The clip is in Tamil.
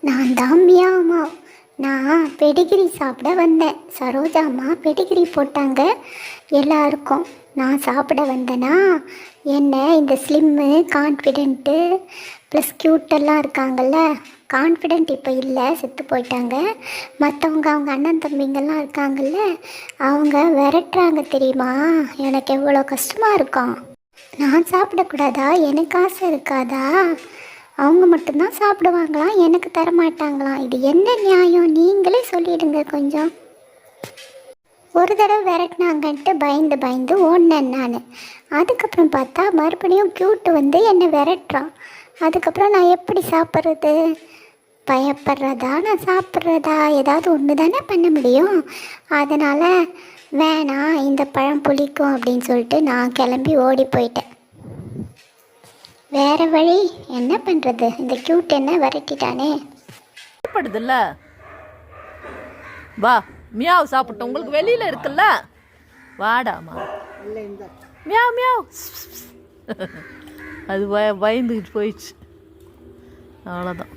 நான் தான் மியாமா. நான் பெடிகிரி சாப்பிட வந்தேன். சரோஜா அம்மா பெடிகிரி போட்டாங்க எல்லாருக்கும். நான் சாப்பிட வந்தேனா என்ன இந்த ஸ்லிம்மு கான்ஃபிடென்ட்டு ப்ளஸ் க்யூட்டெல்லாம் இருக்காங்கல்ல. கான்ஃபிடென்ட் இப்போ இல்லை, செத்து போயிட்டாங்க. மற்றவங்க அவங்க அண்ணன் தம்பிங்கெல்லாம் இருக்காங்கல்ல, அவங்க விரட்டுறாங்க தெரியுமா. எனக்கு எவ்வளோ கஷ்டமாக இருக்கும். நான் சாப்பிடக்கூடாதா? எனக்கு ஆசை இருக்காதா? அவங்க மட்டும்தான் சாப்பிடுவாங்களாம், எனக்கு தரமாட்டாங்களாம். இது என்ன நியாயம்? நீங்களே சொல்லிடுங்க கொஞ்சம். ஒரு தடவை விரட்டினாங்கன்ட்டு பயந்து பயந்து ஓடினேன் நான். அதுக்கப்புறம் பார்த்தா மறுபடியும் க்யூட்டு வந்து என்னை விரட்டுறான். அதுக்கப்புறம் நான் எப்படி சாப்பிட்றது? பயப்படுறதா நான் சாப்பிட்றதா? ஏதாவது ஒன்று தானே பண்ண முடியும். அதனால் வேணாம், இந்த பழம் புளிக்கும் அப்படின்னு சொல்லிட்டு நான் கிளம்பி ஓடி போயிட்டேன். வேறு வழி என்ன பண்ணுறது? இந்த க்யூட் என்ன விரட்டிட்டானே. படுதுல்ல, வா மியாவ் சாப்பிட்டோம். உங்களுக்கு வெளியில் இருக்குல்ல, வாடாமா. Meow meow. அது பயந்துக்கிட்டு போயிடுச்சு, அவ்வளோதான்.